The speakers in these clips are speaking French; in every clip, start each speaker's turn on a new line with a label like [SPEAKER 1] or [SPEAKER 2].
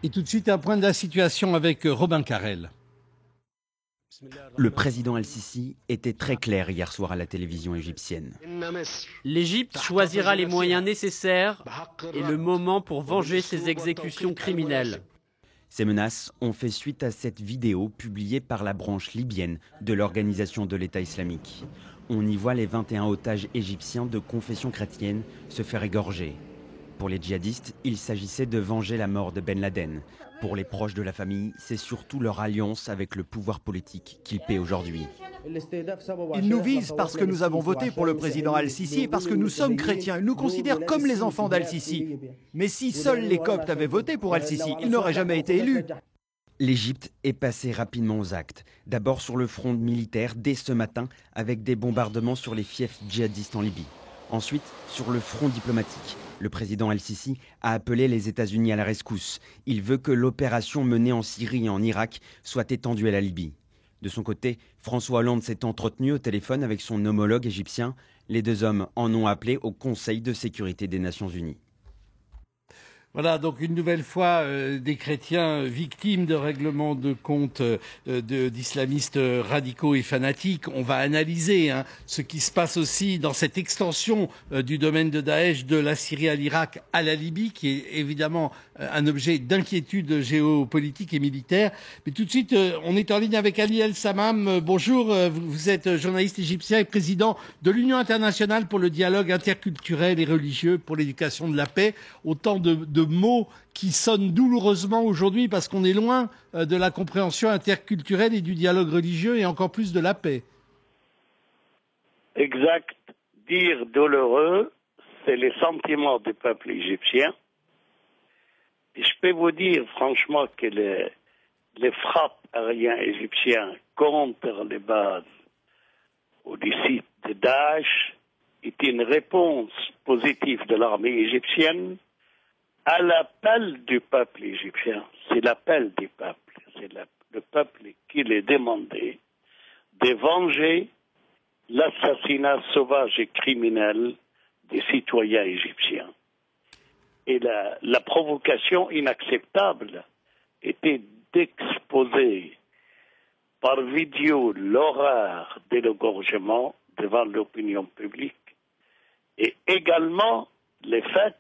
[SPEAKER 1] Et tout de suite, un point de la situation avec Robin Carrel.
[SPEAKER 2] Le président El-Sisi était très clair hier soir à la télévision égyptienne.
[SPEAKER 3] L'Égypte choisira les moyens nécessaires et le moment pour venger ces exécutions criminelles.
[SPEAKER 2] Ces menaces ont fait suite à cette vidéo publiée par la branche libyenne de l'organisation de l'État islamique. On y voit les 21 otages égyptiens de confession chrétienne se faire égorger. Pour les djihadistes, il s'agissait de venger la mort de Ben Laden. Pour les proches de la famille, c'est surtout leur alliance avec le pouvoir politique qu'ils paient aujourd'hui.
[SPEAKER 4] Ils nous visent parce que nous avons voté pour le président Al-Sisi et parce que nous sommes chrétiens. Ils nous considèrent comme les enfants d'Al-Sisi. Mais si seuls les Coptes avaient voté pour Al-Sisi, ils n'auraient jamais été élus.
[SPEAKER 2] L'Égypte est passée rapidement aux actes. D'abord sur le front militaire dès ce matin avec des bombardements sur les fiefs djihadistes en Libye. Ensuite sur le front diplomatique. Le président El-Sisi a appelé les États-Unis à la rescousse. Il veut que l'opération menée en Syrie et en Irak soit étendue à la Libye. De son côté, François Hollande s'est entretenu au téléphone avec son homologue égyptien. Les deux hommes en ont appelé au Conseil de sécurité des Nations Unies.
[SPEAKER 1] Voilà, donc une nouvelle fois, des chrétiens victimes de règlements de compte d'islamistes radicaux et fanatiques. On va analyser ce qui se passe aussi dans cette extension du domaine de Daesh de la Syrie à l'Irak à la Libye, qui est évidemment un objet d'inquiétude géopolitique et militaire. Mais tout de suite, on est en ligne avec Ali El-Samam. Bonjour, vous êtes journaliste égyptien et président de l'Union internationale pour le dialogue interculturel et religieux pour l'éducation de la paix. Autant de mots qui sonnent douloureusement aujourd'hui parce qu'on est loin de la compréhension interculturelle et du dialogue religieux et encore plus de la paix.
[SPEAKER 5] Exact. Dire douloureux, c'est les sentiments du peuple égyptien. Et je peux vous dire franchement que les frappes aériennes égyptiennes contre les bases ou les sites de Daesh est une réponse positive de l'armée égyptienne à l'appel du peuple égyptien. C'est l'appel du peuple. C'est le peuple qui les demandait de venger l'assassinat sauvage et criminel des citoyens égyptiens. Et la provocation inacceptable était d'exposer par vidéo l'horreur de l'égorgement devant l'opinion publique et également le fait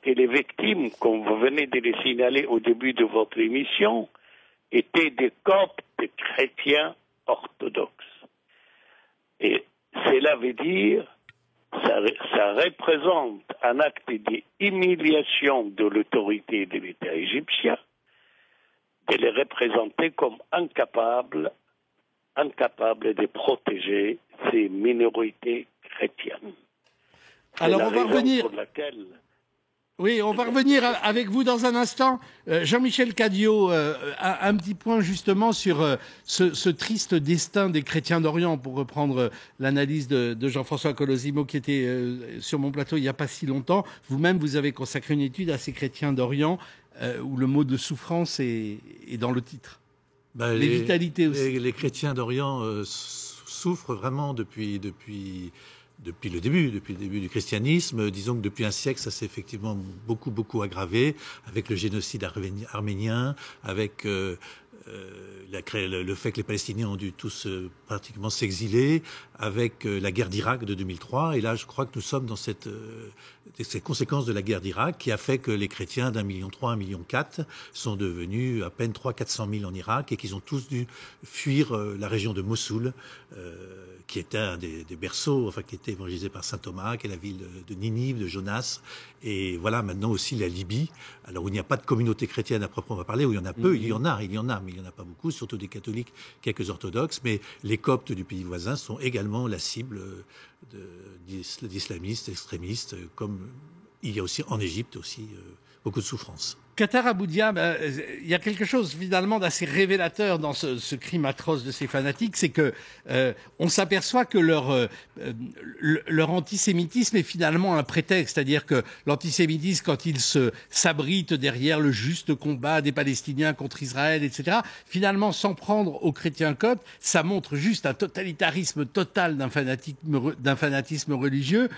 [SPEAKER 5] que les victimes, comme vous venez de les signaler au début de votre émission, étaient des Coptes chrétiens orthodoxes. Et cela veut dire, ça représente un acte d'humiliation de l'autorité de l'État égyptien, de les représenter comme incapables de protéger ces minorités chrétiennes.
[SPEAKER 1] Alors on va revenir. Oui, on va revenir avec vous dans un instant. Jean-Michel Cadiot, un petit point justement sur ce triste destin des chrétiens d'Orient, pour reprendre l'analyse de Jean-François Colosimo qui était sur mon plateau il n'y a pas si longtemps. Vous-même, vous avez consacré une étude à ces chrétiens d'Orient où le mot de souffrance est dans le titre. Les vitalités aussi.
[SPEAKER 6] Les chrétiens d'Orient souffrent vraiment depuis le début du christianisme. Disons que depuis un siècle, ça s'est effectivement beaucoup aggravé avec le génocide arménien, avec le fait que les Palestiniens ont dû tous pratiquement s'exiler, avec la guerre d'Irak de 2003. Et là, je crois que nous sommes dans ces conséquences de la guerre d'Irak qui a fait que les chrétiens d'1,3 million, 1,4 million sont devenus à peine 300 000 en Irak et qu'ils ont tous dû fuir la région de Mossoul, qui était un des berceaux, enfin qui était évangélisé par saint Thomas, qui est la ville de Ninive, de Jonas, et voilà maintenant aussi la Libye, alors où il n'y a pas de communauté chrétienne à proprement parler, où il y en a peu, il y en a, mais il n'y en a pas beaucoup, surtout des catholiques, quelques orthodoxes, mais les Coptes du pays voisin sont également la cible d'islamistes, extrémistes, comme il y a aussi en Égypte aussi beaucoup de souffrance.
[SPEAKER 1] Qatar Abu Diab, il y a quelque chose finalement d'assez révélateur dans ce crime atroce de ces fanatiques, c'est que on s'aperçoit que leur antisémitisme est finalement un prétexte, c'est-à-dire que l'antisémitisme, quand il s'abrite derrière le juste combat des Palestiniens contre Israël, etc., finalement, sans prendre aux chrétiens coptes, ça montre juste un totalitarisme total d'un fanatisme religieux,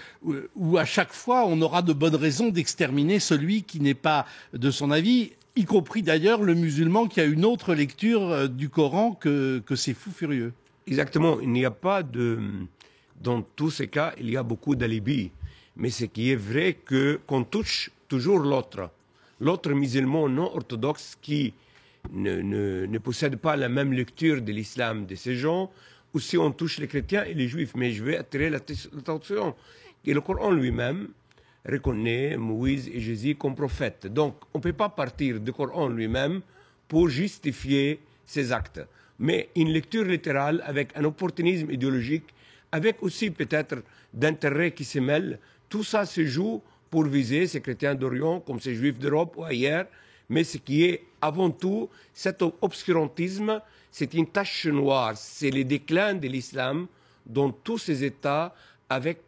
[SPEAKER 1] où à chaque fois on aura de bonnes raisons d'exterminer celui qui n'est pas de son son avis, y compris d'ailleurs le musulman qui a une autre lecture du Coran que ces fous furieux.
[SPEAKER 7] Exactement, il n'y a pas de... Dans tous ces cas, il y a beaucoup d'alibis. Mais ce qui est vrai qu'on touche toujours l'autre. L'autre musulman non orthodoxe qui ne possède pas la même lecture de l'islam de ces gens, ou si on touche les chrétiens et les juifs. Mais je vais attirer l'attention que le Coran lui-même reconnaît Moïse et Jésus comme prophètes. Donc, on ne peut pas partir du Coran lui-même pour justifier ces actes. Mais une lecture littérale avec un opportunisme idéologique, avec aussi peut-être d'intérêts qui se mêlent, tout ça se joue pour viser ces chrétiens d'Orient comme ces juifs d'Europe ou ailleurs. Mais ce qui est avant tout, cet obscurantisme, c'est une tache noire. C'est le déclin de l'islam dans tous ces États avec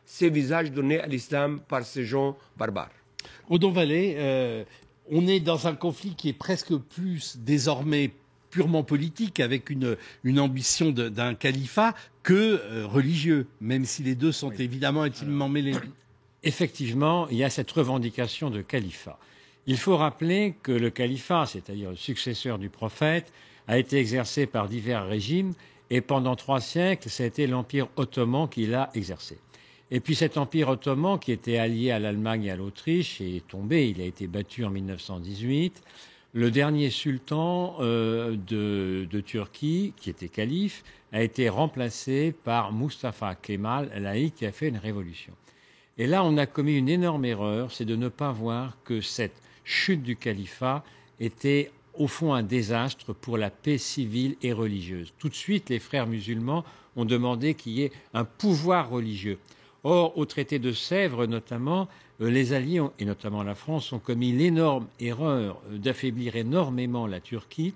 [SPEAKER 7] ces visages donnés à l'islam par ces gens barbares.
[SPEAKER 1] Odon Vallée, on est dans un conflit qui est presque plus désormais purement politique, avec une ambition d'un califat, que religieux, même si les deux sont évidemment intimement mêlés.
[SPEAKER 8] Effectivement, il y a cette revendication de califat. Il faut rappeler que le califat, c'est-à-dire le successeur du prophète, a été exercé par divers régimes, et pendant 3 siècles, c'était l'Empire ottoman qui l'a exercé. Et puis cet Empire ottoman, qui était allié à l'Allemagne et à l'Autriche, est tombé, il a été battu en 1918. Le dernier sultan de Turquie, qui était calife, a été remplacé par Mustafa Kemal, laïc, qui a fait une révolution. Et là, on a commis une énorme erreur, c'est de ne pas voir que cette chute du califat était au fond un désastre pour la paix civile et religieuse. Tout de suite, les frères musulmans ont demandé qu'il y ait un pouvoir religieux. Or, au traité de Sèvres notamment, les Alliés, et notamment la France, ont commis l'énorme erreur d'affaiblir énormément la Turquie.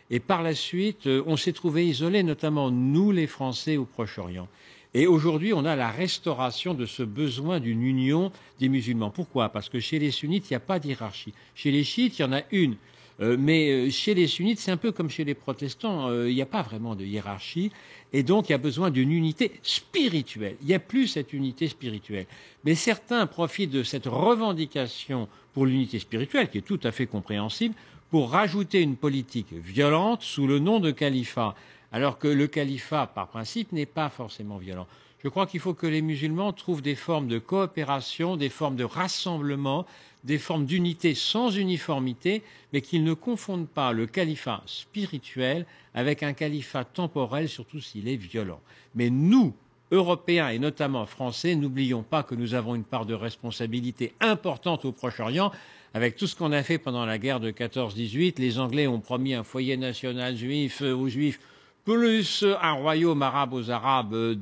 [SPEAKER 8] Et par la suite, on s'est trouvé isolés, notamment nous les Français au Proche-Orient. Et aujourd'hui, on a la restauration de ce besoin d'une union des musulmans. Pourquoi? Parce que chez les sunnites, il n'y a pas d'hiérarchie. Chez les chiites, il y en a une. Mais chez les sunnites, c'est un peu comme chez les protestants, il n'y a pas vraiment de hiérarchie. Et donc, il y a besoin d'une unité spirituelle. Il n'y a plus cette unité spirituelle. Mais certains profitent de cette revendication pour l'unité spirituelle, qui est tout à fait compréhensible, pour rajouter une politique violente sous le nom de califat. Alors que le califat, par principe, n'est pas forcément violent. Je crois qu'il faut que les musulmans trouvent des formes de coopération, des formes de rassemblement, des formes d'unité sans uniformité, mais qu'ils ne confondent pas le califat spirituel avec un califat temporel, surtout s'il est violent. Mais nous, Européens et notamment Français, n'oublions pas que nous avons une part de responsabilité importante au Proche-Orient. Avec tout ce qu'on a fait pendant la guerre de 14-18, les Anglais ont promis un foyer national juif aux Juifs, plus un royaume arabe aux Arabes,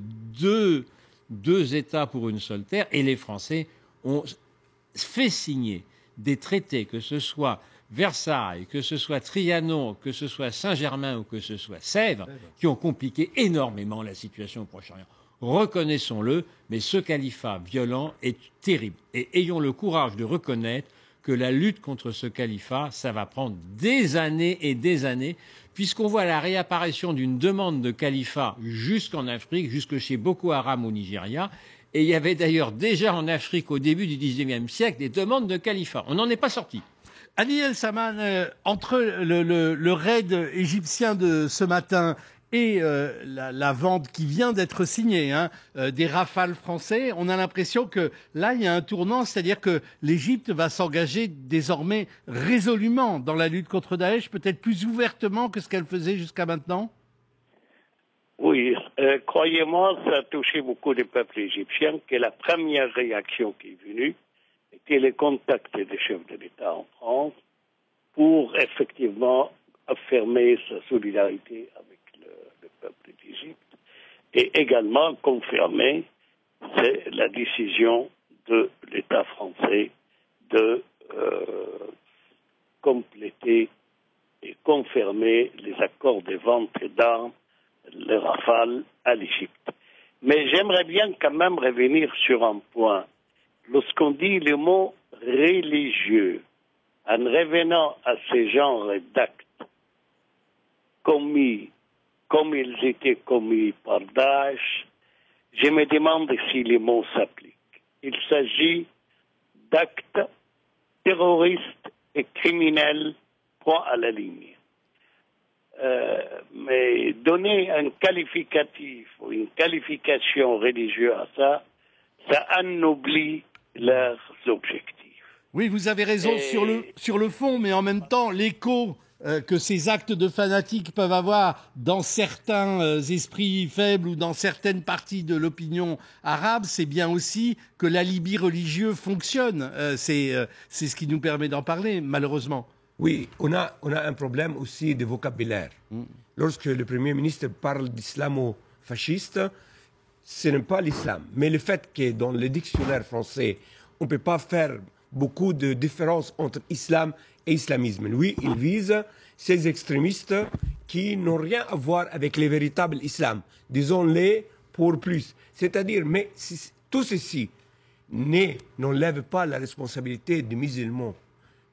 [SPEAKER 8] deux États pour une seule terre, et les Français ont fait signer des traités, que ce soit Versailles, que ce soit Trianon, que ce soit Saint-Germain ou que ce soit Sèvres, qui ont compliqué énormément la situation au Proche-Orient. Reconnaissons-le, mais ce califat violent est terrible. Et ayons le courage de reconnaître que la lutte contre ce califat, ça va prendre des années et des années, puisqu'on voit la réapparition d'une demande de califat jusqu'en Afrique, jusque chez Boko Haram au Nigeria. Et il y avait d'ailleurs déjà en Afrique, au début du XIXe siècle, des demandes de califat. On n'en est pas sorti.
[SPEAKER 1] Ali El-Saman, entre le raid égyptien de ce matin et la vente qui vient d'être signée des Rafales français, on a l'impression que là, il y a un tournant, c'est-à-dire que l'Égypte va s'engager désormais résolument dans la lutte contre Daesh, peut-être plus ouvertement que ce qu'elle faisait jusqu'à maintenant.
[SPEAKER 5] Oui, croyez-moi, ça a touché beaucoup de peuples égyptiens, que la première réaction qui est venue était les contacts des chefs de l'État en France pour effectivement affirmer sa solidarité avec le peuple d'Égypte et également confirmer la décision de l'État français de compléter et confirmer les accords de vente d'armes, les Rafales, à l'Égypte. Mais j'aimerais bien quand même revenir sur un point. Lorsqu'on dit le mot religieux, en revenant à ces genres d'actes commis comme ils étaient commis par Daesh, je me demande si les mots s'appliquent. Il s'agit d'actes terroristes et criminel, point à la ligne. Mais donner un qualificatif ou une qualification religieuse à ça, ça anoblit leurs objectifs.
[SPEAKER 1] Oui, vous avez raison sur le fond, mais en même temps, l'écho que ces actes de fanatiques peuvent avoir dans certains esprits faibles ou dans certaines parties de l'opinion arabe, c'est bien aussi que l'alibi religieux fonctionne. C'est ce qui nous permet d'en parler, malheureusement.
[SPEAKER 7] Oui, on a un problème aussi de vocabulaire. Lorsque le Premier ministre parle d'islamo-fasciste, ce n'est pas l'islam. Mais le fait que dans le dictionnaire français, on ne peut pas faire beaucoup de différences entre islam et islamisme. Lui, il vise ces extrémistes qui n'ont rien à voir avec le véritable islam. Disons-les pour plus. C'est-à-dire, mais tout ceci n'enlève pas la responsabilité des musulmans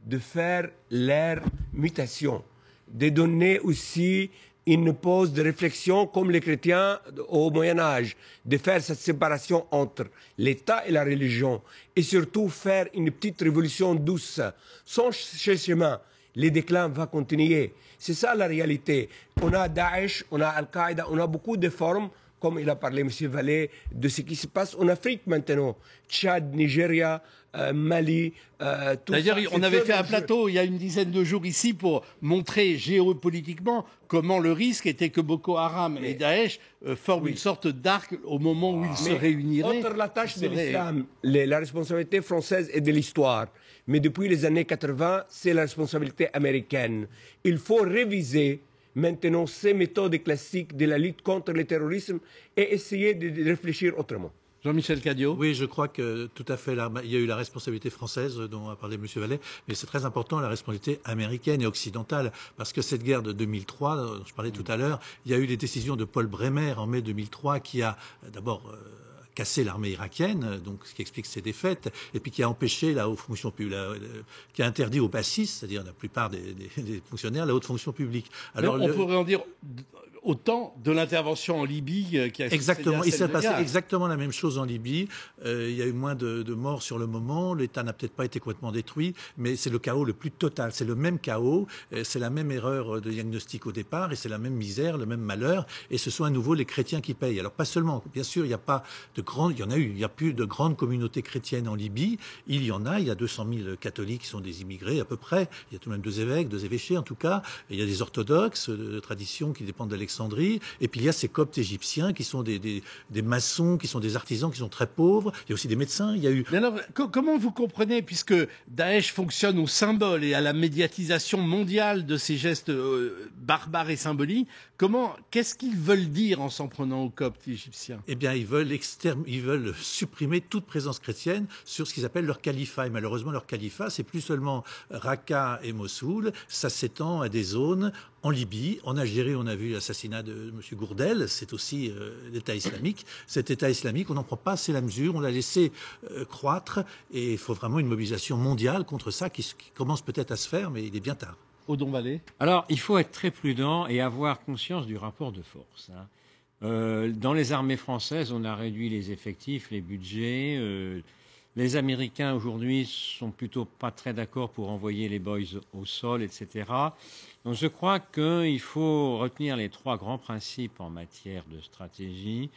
[SPEAKER 7] de faire leur mutation, de donner aussi une pause de réflexion comme les chrétiens au Moyen-Âge, de faire cette séparation entre l'État et la religion, et surtout faire une petite révolution douce. Sans chemin, le déclin va continuer. C'est ça la réalité. On a Daesh, on a Al-Qaïda, on a beaucoup de formes, comme il a parlé M. Vallée, de ce qui se passe en Afrique maintenant. Tchad, Nigeria, Mali, tout ça.
[SPEAKER 1] D'ailleurs, on avait fait un plateau il y a une dizaine de jours ici pour montrer géopolitiquement comment le risque était que Boko Haram et Daesh forment une sorte d'arc au moment où ils se réuniraient.
[SPEAKER 7] Entre la tâche de l'islam, la responsabilité française et de l'histoire. Mais depuis les années 80, c'est la responsabilité américaine. Il faut réviser maintenant ces méthodes classiques de la lutte contre le terrorisme et essayer de réfléchir autrement.
[SPEAKER 1] Jean-Michel Cadiot.
[SPEAKER 6] Oui, je crois que tout à fait, il y a eu la responsabilité française dont a parlé M. Vallée, mais c'est très important la responsabilité américaine et occidentale, parce que cette guerre de 2003, dont je parlais tout à l'heure, il y a eu les décisions de Paul Bremer en mai 2003 qui a d'abord cassé l'armée irakienne, donc ce qui explique ses défaites, et puis qui a empêché la haute fonction publique, qui a interdit aux bassistes, c'est-à-dire la plupart des fonctionnaires, la haute fonction publique.
[SPEAKER 1] Alors, on pourrait en dire autant de l'intervention en Libye qui a
[SPEAKER 6] exactement, il s'est passé exactement la même chose en Libye. Il y a eu moins de morts sur le moment. L'État n'a peut-être pas été complètement détruit, mais c'est le chaos le plus total. C'est le même chaos, c'est la même erreur de diagnostic au départ, et c'est la même misère, le même malheur. Et ce sont à nouveau les chrétiens qui payent. Alors pas seulement, bien sûr, il n'y a pas de grandes, il y en a eu, il n'y a plus de grandes communautés chrétiennes en Libye. Il y en a, il y a 200 000 catholiques qui sont des immigrés à peu près. Il y a tout de même 2 évêques, 2 évêchés en tout cas. Et il y a des orthodoxes de tradition qui dépendent d'Alexandrie. Et puis il y a ces coptes égyptiens qui sont des maçons, qui sont des artisans, qui sont très pauvres. Il y a aussi des médecins. Il y a eu.
[SPEAKER 1] Mais alors, comment vous comprenez, puisque Daesh fonctionne au symbole et à la médiatisation mondiale de ces gestes barbares et symboliques, qu'est-ce qu'ils veulent dire en s'en prenant aux coptes égyptiens?
[SPEAKER 6] Eh bien, ils veulent supprimer toute présence chrétienne sur ce qu'ils appellent leur califat. Et malheureusement, leur califat, c'est plus seulement Raqqa et Mossoul. Ça s'étend à des zones en Libye, en Algérie, on a vu l'assassinat de M. Gourdel, c'est aussi l'État islamique. Cet État islamique, on n'en prend pas assez la mesure, on l'a laissé croître, et il faut vraiment une mobilisation mondiale contre ça qui commence peut-être à se faire, mais il est bien tard.
[SPEAKER 1] Odon Vallée.
[SPEAKER 8] Alors, il faut être très prudent et avoir conscience du rapport de force. Dans les armées françaises, on a réduit les effectifs, les budgets. Les Américains, aujourd'hui, sont plutôt pas très d'accord pour envoyer les boys au sol, etc. Donc je crois qu'il faut retenir les 3 grands principes en matière de stratégie: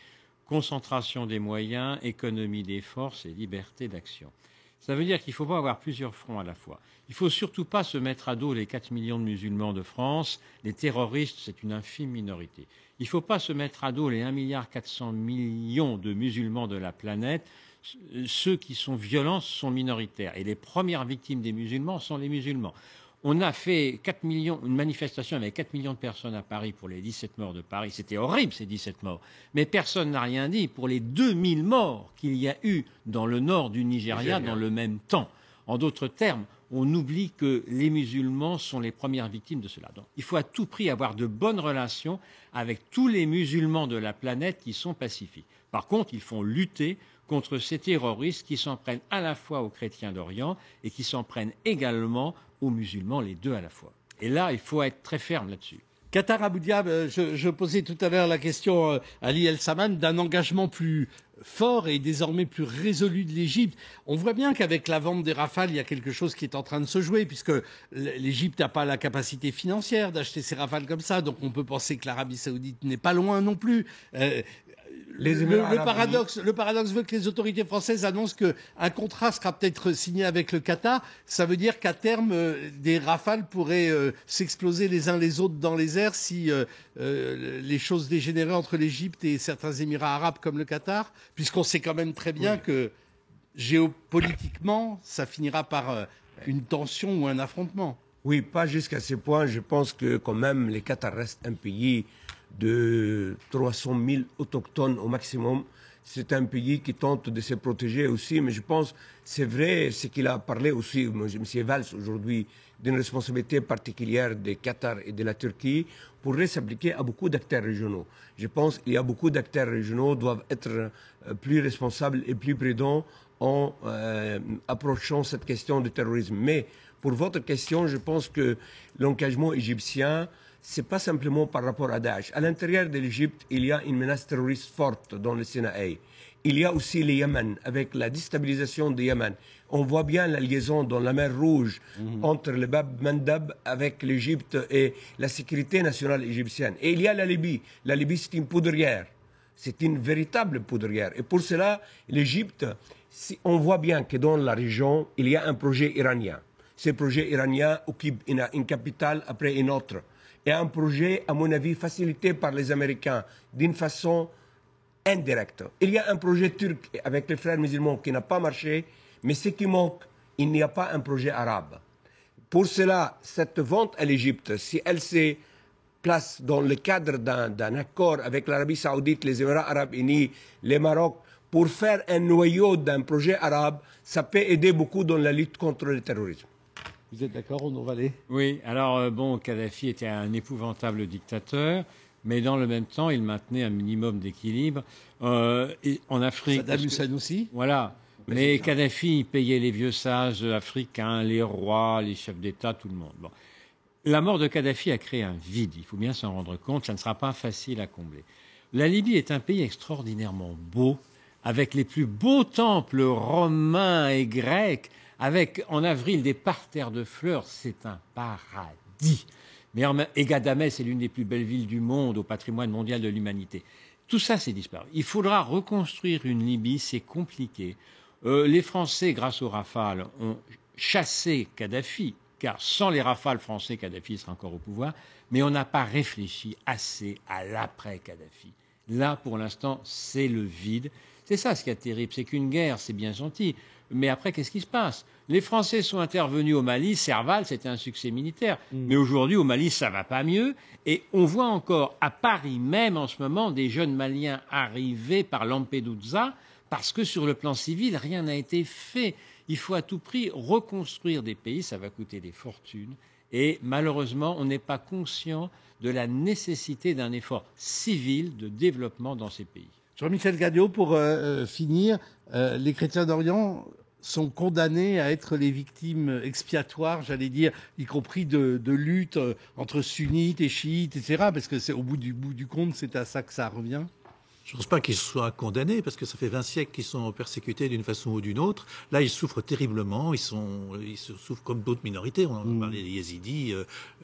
[SPEAKER 8] concentration des moyens, économie des forces et liberté d'action. Ça veut dire qu'il ne faut pas avoir plusieurs fronts à la fois. Il ne faut surtout pas se mettre à dos les 4 millions de musulmans de France. Les terroristes, c'est une infime minorité. Il ne faut pas se mettre à dos les 1,4 milliard de musulmans de la planète. Ceux qui sont violents sont minoritaires. Et les premières victimes des musulmans sont les musulmans. On a fait 4 millions, une manifestation avec 4 millions de personnes à Paris pour les 17 morts de Paris. C'était horrible, ces 17 morts. Mais personne n'a rien dit pour les 2000 morts qu'il y a eu dans le nord du Nigeria dans le même temps. En d'autres termes, on oublie que les musulmans sont les premières victimes de cela. Donc, il faut à tout prix avoir de bonnes relations avec tous les musulmans de la planète qui sont pacifiques. Par contre, il faut lutter contre ces terroristes qui s'en prennent à la fois aux chrétiens d'Orient et qui s'en prennent également aux musulmans, les deux à la fois. Et là, il faut être très ferme là-dessus.
[SPEAKER 1] Qatar Abou Diab, je posais tout à l'heure la question à Ali El Saman d'un engagement plus fort et désormais plus résolu de l'Égypte. On voit bien qu'avec la vente des Rafales, il y a quelque chose qui est en train de se jouer, puisque l'Égypte n'a pas la capacité financière d'acheter ces Rafales comme ça, donc on peut penser que l'Arabie Saoudite n'est pas loin non plus. Le paradoxe veut que les autorités françaises annoncent qu'un contrat sera peut-être signé avec le Qatar. Ça veut dire qu'à terme, des Rafales pourraient s'exploser les uns les autres dans les airs si les choses dégénéraient entre l'Égypte et certains Émirats arabes comme le Qatar, puisqu'on sait quand même très bien que géopolitiquement, ça finira par une tension ou un affrontement.
[SPEAKER 7] Oui, pas jusqu'à ce point. Je pense que quand même, le Qatar reste un pays de 300 000 autochtones au maximum. C'est un pays qui tente de se protéger aussi, mais je pense c'est vrai ce qu'il a parlé aussi, M. Valls aujourd'hui, d'une responsabilité particulière du Qatar et de la Turquie pourrait s'appliquer à beaucoup d'acteurs régionaux. Je pense qu'il y a beaucoup d'acteurs régionaux qui doivent être plus responsables et plus prudents en approchant cette question du terrorisme. Mais pour votre question, je pense que l'engagement égyptien, ce n'est pas simplement par rapport à Daesh. À l'intérieur de l'Égypte, il y a une menace terroriste forte dans le Sinaï. Il y a aussi le Yémen, avec la déstabilisation du Yémen. On voit bien la liaison dans la mer Rouge entre le Bab Mandab avec l'Égypte et la sécurité nationale égyptienne. Et il y a la Libye. La Libye, c'est une poudrière. C'est une véritable poudrière. Et pour cela, l'Égypte, on voit bien que dans la région, il y a un projet iranien. Ce projet iranien occupe une capitale après une autre. Et un projet, à mon avis, facilité par les Américains d'une façon indirecte. Il y a un projet turc avec les frères musulmans qui n'a pas marché, mais ce qui manque, il n'y a pas un projet arabe. Pour cela, cette vente à l'Égypte, si elle se place dans le cadre d'un accord avec l'Arabie Saoudite, les Émirats Arabes Unis, le Maroc, pour faire un noyau d'un projet arabe, ça peut aider beaucoup dans la lutte contre le terrorisme.
[SPEAKER 1] Vous êtes d'accord, Renaud Vallée?
[SPEAKER 8] Oui, alors bon, Kadhafi était un épouvantable dictateur, mais dans le même temps, il maintenait un minimum d'équilibre. En Afrique...
[SPEAKER 1] Saddam Hussein aussi.
[SPEAKER 8] Voilà. Mais Kadhafi, il payait les vieux sages africains, les rois, les chefs d'État, tout le monde. Bon. La mort de Kadhafi a créé un vide, il faut bien s'en rendre compte, ça ne sera pas facile à combler. La Libye est un pays extraordinairement beau, avec les plus beaux temples romains et grecs, avec en avril des parterres de fleurs, c'est un paradis. Et Ghadamès est l'une des plus belles villes du monde au patrimoine mondial de l'humanité. Tout ça, c'est disparu. Il faudra reconstruire une Libye, c'est compliqué. Les Français, grâce aux Rafales, ont chassé Kadhafi, car sans les Rafales français, Kadhafi serait encore au pouvoir, mais on n'a pas réfléchi assez à l'après-Kadhafi. Là, pour l'instant, c'est le vide. C'est ça ce qui est terrible, c'est qu'une guerre, c'est bien gentil. Mais après, qu'est-ce qui se passe? Les Français sont intervenus au Mali, Serval, c'était un succès militaire. Mais aujourd'hui, au Mali, ça va pas mieux. Et on voit encore à Paris même en ce moment des jeunes Maliens arrivés par Lampedusa parce que sur le plan civil, rien n'a été fait. Il faut à tout prix reconstruire des pays, ça va coûter des fortunes. Et malheureusement, on n'est pas conscient de la nécessité d'un effort civil de développement dans ces pays.
[SPEAKER 1] Jean-Michel Gadio, pour finir, les chrétiens d'Orient sont condamnés à être les victimes expiatoires, j'allais dire, y compris de luttes entre sunnites et chiites, etc. Parce que c'est au bout du compte, c'est à ça que ça revient.
[SPEAKER 6] Je ne pense pas qu'ils soient condamnés, parce que ça fait 20 siècles qu'ils sont persécutés d'une façon ou d'une autre. Là, ils souffrent terriblement, ils souffrent comme d'autres minorités. On en a parlé des Yézidis,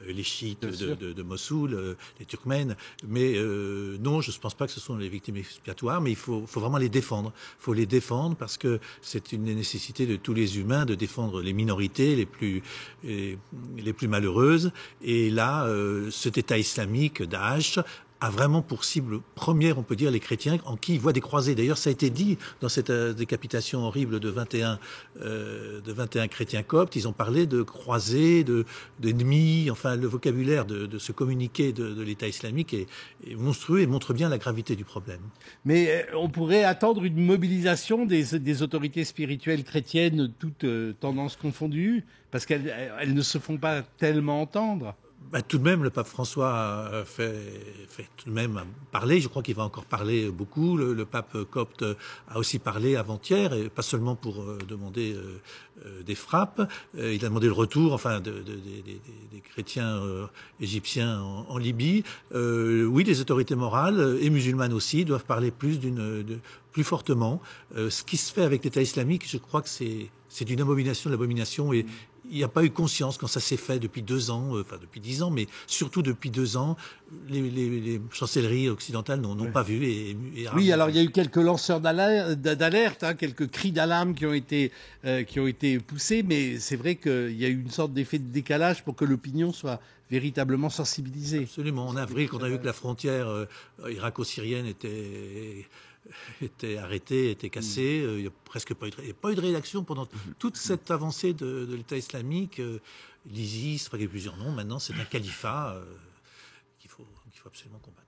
[SPEAKER 6] les chiites de Mossoul, les Turkmènes. Mais non, je ne pense pas que ce sont les victimes expiatoires, mais il faut vraiment les défendre. Il faut les défendre parce que c'est une nécessité de tous les humains de défendre les minorités les plus malheureuses. Et là, cet État islamique, Daesh, a vraiment pour cible première, on peut dire, les chrétiens, en qui il voit des croisés. D'ailleurs, ça a été dit dans cette décapitation horrible de 21 chrétiens coptes. Ils ont parlé de croisés, d'ennemis. Enfin, le vocabulaire de ce communiqué de l'État islamique est monstrueux et montre bien la gravité du problème.
[SPEAKER 1] Mais on pourrait attendre une mobilisation des autorités spirituelles chrétiennes, toutes tendances confondues, parce qu'elles ne se font pas tellement entendre.
[SPEAKER 6] Tout de même, le pape François fait tout de même parler. Je crois qu'il va encore parler beaucoup. Le pape copte a aussi parlé avant-hier, et pas seulement pour demander des frappes. Il a demandé le retour, des chrétiens égyptiens en Libye. Oui, les autorités morales et musulmanes aussi doivent parler plus fortement. Ce qui se fait avec l'État islamique, je crois que c'est d'une abomination de l'abomination, et il n'y a pas eu conscience quand ça s'est fait depuis 2 ans, depuis 10 ans, mais surtout depuis 2 ans, les chancelleries occidentales n'ont pas vu.
[SPEAKER 1] Oui, alors il y a eu quelques lanceurs d'alerte, quelques cris d'alarme qui ont été poussés, mais c'est vrai qu'il y a eu une sorte d'effet de décalage pour que l'opinion soit véritablement sensibilisée.
[SPEAKER 6] Absolument. En avril, quand on a vu que la frontière irako-syrienne était arrêtée, était cassée, il n'y a presque pas eu de réaction pendant toute cette avancée de l'État islamique. L'ISIS, il y a plusieurs noms, maintenant c'est un califat qu'il faut absolument combattre.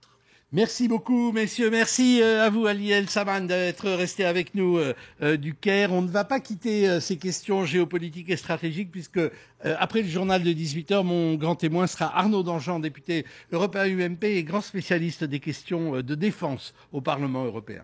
[SPEAKER 1] Merci beaucoup, messieurs. Merci à vous, Ali El Saman, d'être resté avec nous du Caire. On ne va pas quitter ces questions géopolitiques et stratégiques, puisque après le journal de 18h, mon grand témoin sera Arnaud Danjean, député européen UMP et grand spécialiste des questions de défense au Parlement européen.